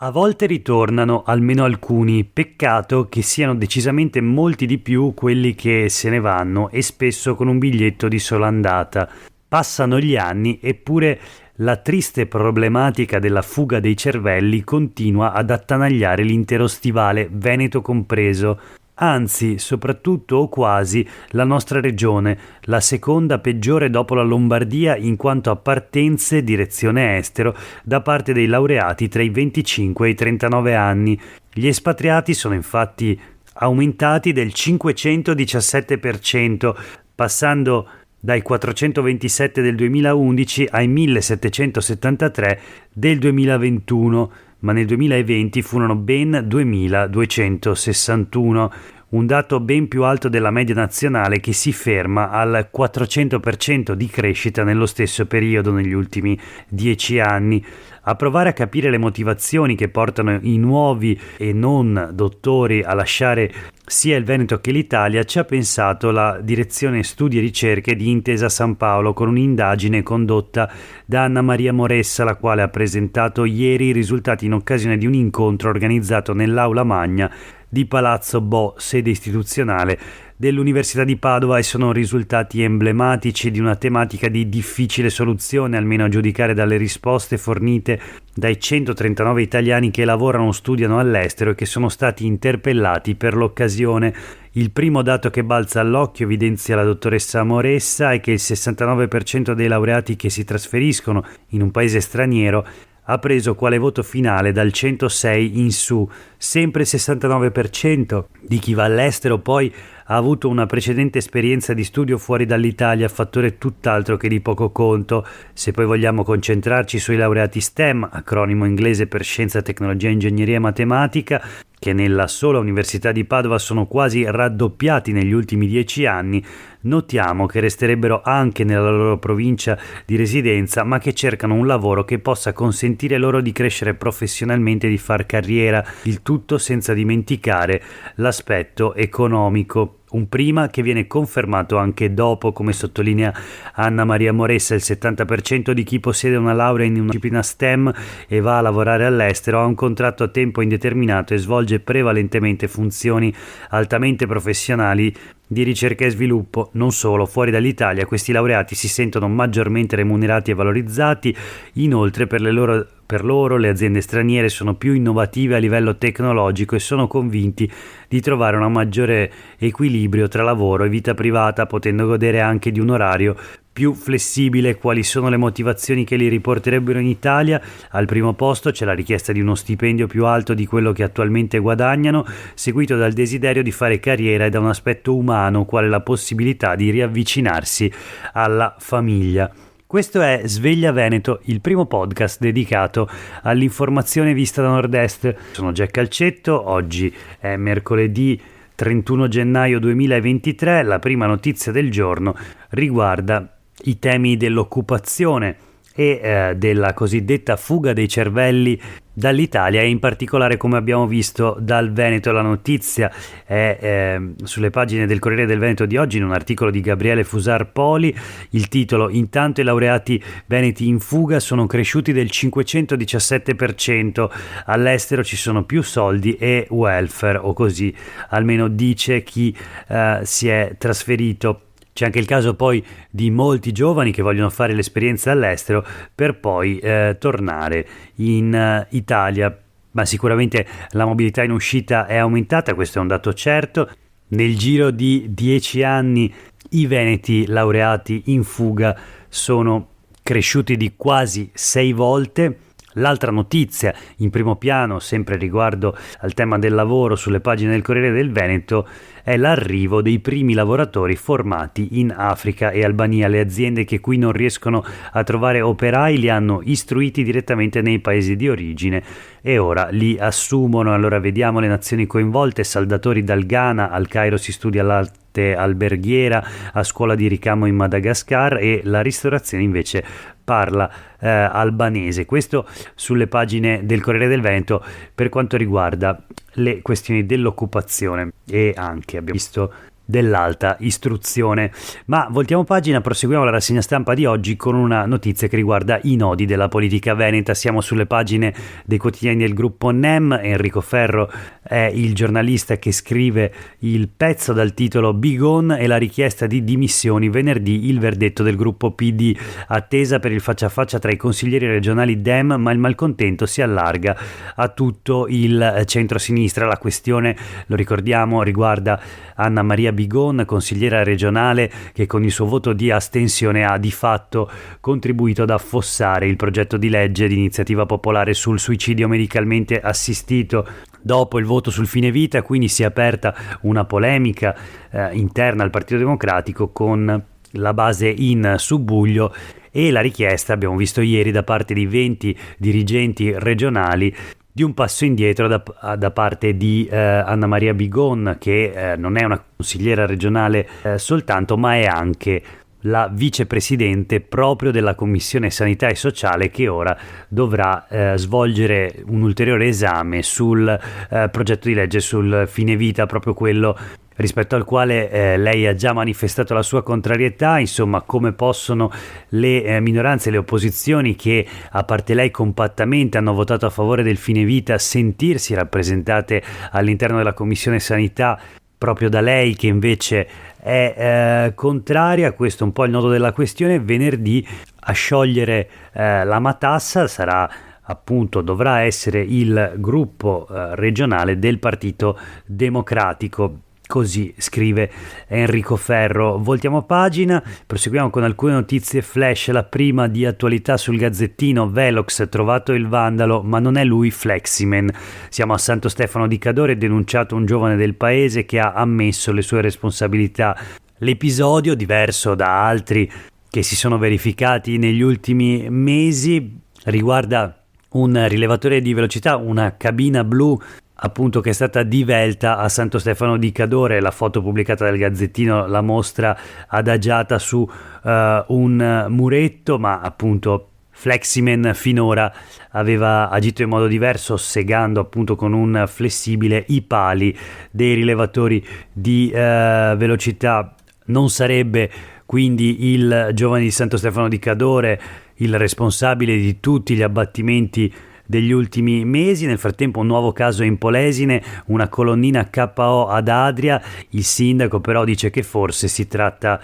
A volte ritornano, almeno alcuni, peccato che siano decisamente molti di più quelli che se ne vanno e spesso con un biglietto di sola andata. Passano gli anni eppure la triste problematica della fuga dei cervelli continua ad attanagliare l'intero stivale, Veneto compreso. Anzi, soprattutto o quasi, la nostra regione, la seconda peggiore dopo la Lombardia in quanto a partenze direzione estero da parte dei laureati tra i 25 e i 39 anni. Gli espatriati sono infatti aumentati del 517%, passando dai 427 del 2011 ai 1773 del 2021, ma nel 2020 furono ben 2261, un dato ben più alto della media nazionale che si ferma al 400% di crescita nello stesso periodo negli ultimi 10 anni. A provare a capire le motivazioni che portano i nuovi e non dottori a lasciare sia il Veneto che l'Italia ci ha pensato la Direzione Studi e Ricerche di Intesa San Paolo con un'indagine condotta da Anna Maria Moressa, la quale ha presentato ieri i risultati in occasione di un incontro organizzato nell'Aula Magna di Palazzo Bo, sede istituzionale dell'Università di Padova, e sono risultati emblematici di una tematica di difficile soluzione, almeno a giudicare dalle risposte fornite dai 139 italiani che lavorano o studiano all'estero e che sono stati interpellati per l'occasione. Il primo dato che balza all'occhio, evidenzia la dottoressa Moressa, è che il 69% dei laureati che si trasferiscono in un paese straniero ha preso quale voto finale dal 106 in su. Sempre il 69% di chi va all'estero poi ha avuto una precedente esperienza di studio fuori dall'Italia, fattore tutt'altro che di poco conto. Se poi vogliamo concentrarci sui laureati STEM, acronimo inglese per scienza, tecnologia, ingegneria e matematica, che nella sola Università di Padova sono quasi raddoppiati negli ultimi 10 anni, notiamo che resterebbero anche nella loro provincia di residenza, ma che cercano un lavoro che possa consentire loro di crescere professionalmente e di far carriera, il tutto senza dimenticare l'aspetto economico. Un prima che viene confermato anche dopo, come sottolinea Anna Maria Moressa: il 70% di chi possiede una laurea in una disciplina STEM e va a lavorare all'estero ha un contratto a tempo indeterminato e svolge prevalentemente funzioni altamente professionali di ricerca e sviluppo. Non solo, fuori dall'Italia questi laureati si sentono maggiormente remunerati e valorizzati. Inoltre per loro le aziende straniere sono più innovative a livello tecnologico e sono convinti di trovare un maggiore equilibrio tra lavoro e vita privata, potendo godere anche di un orario più flessibile. Quali sono le motivazioni che li riporterebbero in Italia? Al primo posto c'è la richiesta di uno stipendio più alto di quello che attualmente guadagnano, seguito dal desiderio di fare carriera e da un aspetto umano, quale la possibilità di riavvicinarsi alla famiglia. Questo è Sveglia Veneto, il primo podcast dedicato all'informazione vista da Nord-Est. Sono Jack Calcetto, oggi è mercoledì 31 gennaio 2023. La prima notizia del giorno riguarda i temi dell'occupazione e della cosiddetta fuga dei cervelli dall'Italia, e in particolare, come abbiamo visto, dal Veneto. La notizia è sulle pagine del Corriere del Veneto di oggi, in un articolo di Gabriele Fusar Poli. Il titolo: intanto i laureati veneti in fuga sono cresciuti del 517%, all'estero ci sono più soldi e welfare, o così almeno dice chi si è trasferito. C'è anche il caso poi di molti giovani che vogliono fare l'esperienza all'estero per poi tornare in Italia, ma sicuramente la mobilità in uscita è aumentata, questo è un dato certo. Nel giro di 10 anni i veneti laureati in fuga sono cresciuti di quasi 6 volte. L'altra notizia in primo piano, sempre riguardo al tema del lavoro, sulle pagine del Corriere del Veneto, è l'arrivo dei primi lavoratori formati in Africa e Albania. Le aziende che qui non riescono a trovare operai li hanno istruiti direttamente nei paesi di origine e ora li assumono. Allora vediamo le nazioni coinvolte: saldatori dal Ghana, al Cairo si studia l'arte alberghiera, a scuola di ricamo in Madagascar, e la ristorazione invece parla albanese. Questo sulle pagine del Corriere del Veneto per quanto riguarda le questioni dell'occupazione. E anche abbiamo visto dell'alta istruzione. Ma voltiamo pagina, proseguiamo la rassegna stampa di oggi con una notizia che riguarda i nodi della politica veneta. Siamo sulle pagine dei quotidiani del gruppo NEM. Enrico Ferro è il giornalista che scrive il pezzo dal titolo "Bigon e la richiesta di dimissioni, venerdì il verdetto del gruppo PD, attesa per il faccia a faccia tra i consiglieri regionali Dem, ma il malcontento si allarga a tutto il centro-sinistra". La questione, lo ricordiamo, riguarda Anna Maria Bigon, consigliera regionale, che con il suo voto di astensione ha di fatto contribuito ad affossare il progetto di legge di iniziativa popolare sul suicidio medicalmente assistito. Dopo il voto sul fine vita, quindi, si è aperta una polemica interna al Partito Democratico con la base in subbuglio e la richiesta, abbiamo visto ieri, da parte di 20 dirigenti regionali di un passo indietro da parte di Anna Maria Bigon, che non è una consigliera regionale soltanto, ma è anche la vicepresidente proprio della Commissione Sanità e Sociale, che ora dovrà svolgere un ulteriore esame sul progetto di legge sul fine vita, proprio quello rispetto al quale lei ha già manifestato la sua contrarietà. Insomma, come possono le minoranze e le opposizioni, che a parte lei compattamente hanno votato a favore del fine vita, sentirsi rappresentate all'interno della Commissione Sanità proprio da lei, che invece è contraria? Questo è un po' il nodo della questione. Venerdì a sciogliere la matassa dovrà essere il gruppo regionale del Partito Democratico. Così scrive Enrico Ferro. Voltiamo pagina, proseguiamo con alcune notizie flash. La prima di attualità sul Gazzettino: Velox, trovato il vandalo, ma non è lui Fleximan. Siamo a Santo Stefano di Cadore, denunciato un giovane del paese che ha ammesso le sue responsabilità. L'episodio, diverso da altri che si sono verificati negli ultimi mesi, riguarda un rilevatore di velocità, una cabina blu, appunto, che è stata divelta a Santo Stefano di Cadore. La foto pubblicata dal Gazzettino la mostra adagiata su un muretto, ma appunto Fleximan finora aveva agito in modo diverso, segando appunto con un flessibile i pali dei rilevatori di velocità. Non sarebbe quindi il giovane di Santo Stefano di Cadore il responsabile di tutti gli abbattimenti degli ultimi mesi. Nel frattempo un nuovo caso in Polesine, una colonnina KO ad Adria. Il sindaco però dice che forse si tratta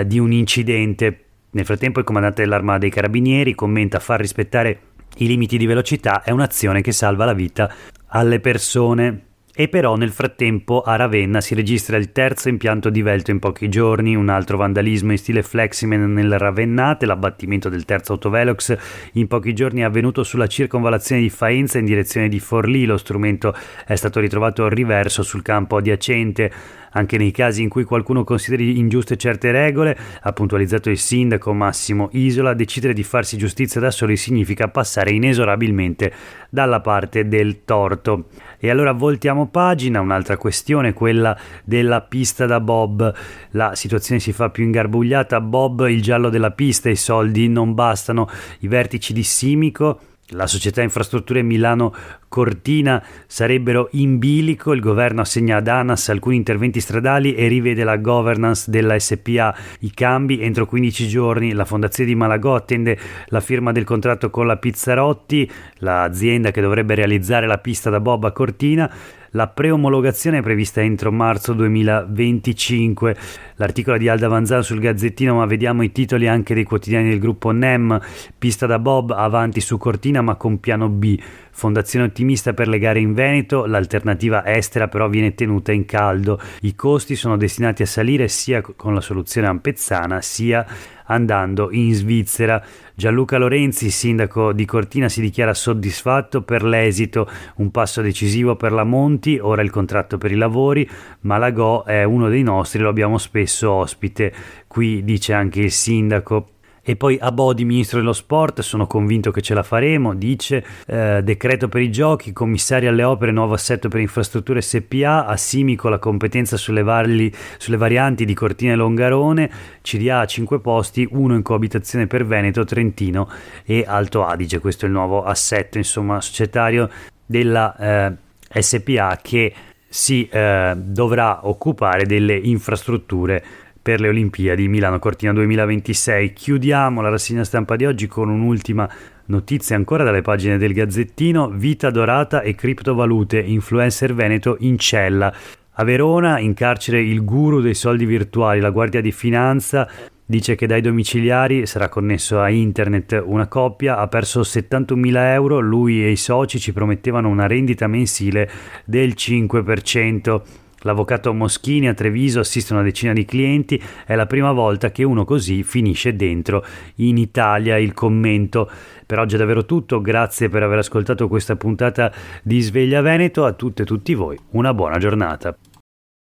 di un incidente. Nel frattempo il comandante dell'Arma dei Carabinieri commenta: far rispettare i limiti di velocità è un'azione che salva la vita alle persone. E però nel frattempo a Ravenna si registra il terzo impianto divelto in pochi giorni, un altro vandalismo in stile Fleximan nel Ravennate. L'abbattimento del terzo autovelox in pochi giorni è avvenuto sulla circonvallazione di Faenza in direzione di Forlì. Lo strumento è stato ritrovato riverso sul campo adiacente. Anche nei casi in cui qualcuno consideri ingiuste certe regole, ha puntualizzato il sindaco Massimo Isola, decidere di farsi giustizia da soli significa passare inesorabilmente dalla parte del torto. E allora voltiamo pagina. Un'altra questione, quella della pista da bob. La situazione si fa più ingarbugliata. Bob, il giallo della pista, i soldi non bastano. I vertici di Simico, la società infrastrutture Milano Cortina, sarebbero in bilico. Il governo assegna ad ANAS alcuni interventi stradali e rivede la governance della SPA. I cambi entro 15 giorni. La fondazione di Malagò attende la firma del contratto con la Pizzarotti, l'azienda che dovrebbe realizzare la pista da bob a Cortina. La preomologazione è prevista entro marzo 2025. L'articolo di Alda Vanzan sul Gazzettino, ma vediamo i titoli anche dei quotidiani del gruppo NEM. Pista da bob avanti su Cortina ma con piano B. Fondazione ottimista per le gare in Veneto, l'alternativa estera però viene tenuta in caldo. I costi sono destinati a salire sia con la soluzione ampezzana sia andando in Svizzera. Gianluca Lorenzi, sindaco di Cortina, si dichiara soddisfatto per l'esito, un passo decisivo per la Monti, ora il contratto per i lavori. Malagò è uno dei nostri, lo abbiamo spesso ospite qui, dice anche il sindaco. E poi Abodi, ministro dello sport: sono convinto che ce la faremo, dice. Decreto per i giochi, commissari alle opere, nuovo assetto per infrastrutture SPA, a Simico la competenza sulle varianti di Cortina e Longarone, CDA a 5 posti, 1 in coabitazione per Veneto, Trentino e Alto Adige. Questo è il nuovo assetto, insomma, societario della SPA, che si dovrà occupare delle infrastrutture per le Olimpiadi Milano Cortina 2026. Chiudiamo la rassegna stampa di oggi con un'ultima notizia ancora dalle pagine del Gazzettino: vita dorata e criptovalute, influencer veneto in cella. A Verona, in carcere il guru dei soldi virtuali. La Guardia di Finanza dice che dai domiciliari sarà connesso a internet una coppia, ha perso 71.000 euro, lui e i soci ci promettevano una rendita mensile del 5%. L'avvocato Moschini a Treviso assiste una decina di clienti, è la prima volta che uno così finisce dentro in Italia. Il commento. Per oggi è davvero tutto, grazie per aver ascoltato questa puntata di Sveglia Veneto, a tutte e tutti voi una buona giornata.